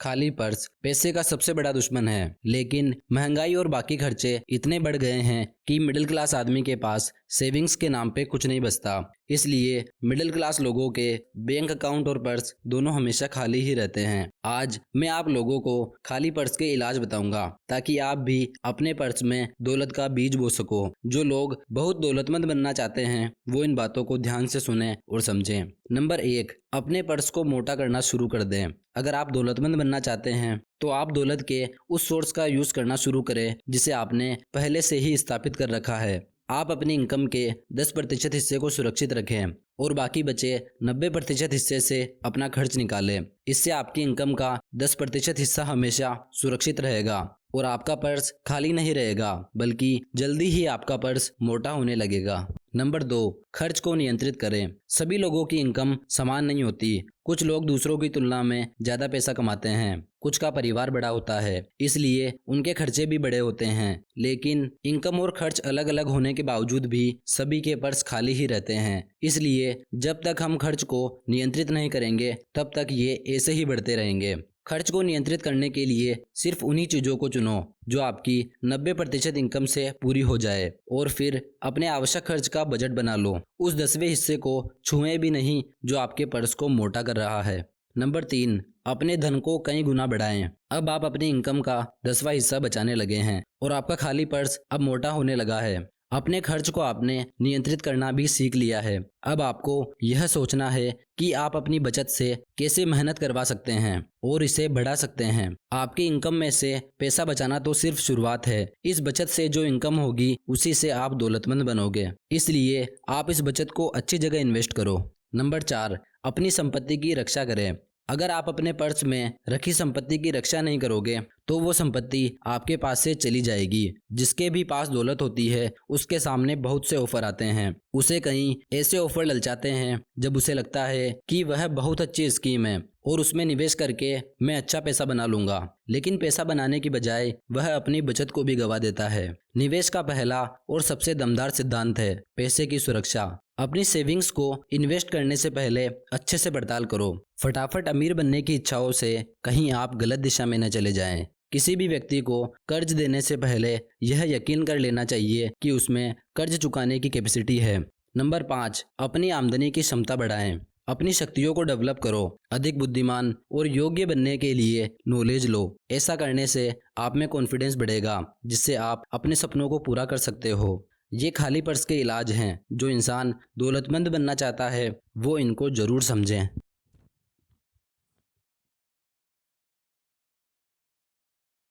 खाली पर्स पैसे का सबसे बड़ा दुश्मन है, लेकिन महंगाई और बाकी खर्चे इतने बढ़ गए हैं कि मिडिल क्लास आदमी के पास सेविंग्स के नाम पे कुछ नहीं बचता। इसलिए मिडिल क्लास लोगों के बैंक अकाउंट और पर्स दोनों हमेशा खाली ही रहते हैं। आज मैं आप लोगों को खाली पर्स के इलाज बताऊंगा, ताकि आप भी अपने पर्स में दौलत का बीज बो सको। जो लोग बहुत दौलतमंद बनना चाहते हैं वो इन बातों को ध्यान से सुने और समझें। नंबर 1, अपने पर्स को मोटा करना शुरू कर दें। अगर आप दौलतमंद बनना चाहते हैं तो आप दौलत के उस सोर्स का यूज करना शुरू करें जिसे आपने पहले से ही स्थापित कर रखा है। आप अपनी इनकम के 10% हिस्से को सुरक्षित रखें और बाकी बचे 90% हिस्से से अपना खर्च निकालें। इससे आपकी इनकम का 10% हिस्सा हमेशा सुरक्षित रहेगा और आपका पर्स खाली नहीं रहेगा, बल्कि जल्दी ही आपका पर्स मोटा होने लगेगा। नंबर 2, खर्च को नियंत्रित करें। सभी लोगों की इनकम समान नहीं होती। कुछ लोग दूसरों की तुलना में ज्यादा पैसा कमाते हैं, कुछ का परिवार बड़ा होता है, इसलिए उनके खर्चे भी बड़े होते हैं। लेकिन इनकम और खर्च अलग अलग होने के बावजूद भी सभी के पर्स खाली ही रहते हैं। इसलिए जब तक हम खर्च को नियंत्रित नहीं करेंगे तब तक ये ऐसे ही बढ़ते रहेंगे। खर्च को नियंत्रित करने के लिए सिर्फ उन्हीं चीजों को चुनो जो आपकी 90% इनकम से पूरी हो जाए, और फिर अपने आवश्यक खर्च का बजट बना लो। उस 10वें हिस्से को छुएं भी नहीं जो आपके पर्स को मोटा कर रहा है। नंबर 3, अपने धन को कई गुना बढ़ाएं। अब आप अपनी इनकम का 10वां हिस्सा बचाने लगे हैं और आपका खाली पर्स अब मोटा होने लगा है। अपने खर्च को आपने नियंत्रित करना भी सीख लिया है। अब आपको यह सोचना है कि आप अपनी बचत से कैसे मेहनत करवा सकते हैं और इसे बढ़ा सकते हैं। आपकी इनकम में से पैसा बचाना तो सिर्फ शुरुआत है। इस बचत से जो इनकम होगी उसी से आप दौलतमंद बनोगे। इसलिए आप इस बचत को अच्छी जगह इन्वेस्ट करो। नंबर 4, अपनी संपत्ति की रक्षा करें। अगर आप अपने पर्स में रखी संपत्ति की रक्षा नहीं करोगे तो वो संपत्ति आपके पास से चली जाएगी। जिसके भी पास दौलत होती है उसके सामने बहुत से ऑफर आते हैं। उसे कहीं ऐसे ऑफर ललचाते हैं जब उसे लगता है कि वह बहुत अच्छी स्कीम है और उसमें निवेश करके मैं अच्छा पैसा बना लूंगा, लेकिन पैसा बनाने की बजाय वह अपनी बचत को भी गवा देता है। निवेश का पहला और सबसे दमदार सिद्धांत है पैसे की सुरक्षा। अपनी सेविंग्स को इन्वेस्ट करने से पहले अच्छे से पड़ताल करो। फटाफट अमीर बनने की इच्छाओं से कहीं आप गलत दिशा में न चले जाएं। किसी भी व्यक्ति को कर्ज देने से पहले यह यकीन कर लेना चाहिए कि उसमें कर्ज चुकाने की कैपेसिटी है। नंबर 5, अपनी आमदनी की क्षमता बढ़ाएं। अपनी शक्तियों को डेवलप करो। अधिक बुद्धिमान और योग्य बनने के लिए नॉलेज लो। ऐसा करने से आप में कॉन्फिडेंस बढ़ेगा, जिससे आप अपने सपनों को पूरा कर सकते हो। ये खाली पर्स के इलाज हैं। जो इंसान दौलतमंद बनना चाहता है वो इनको जरूर समझें।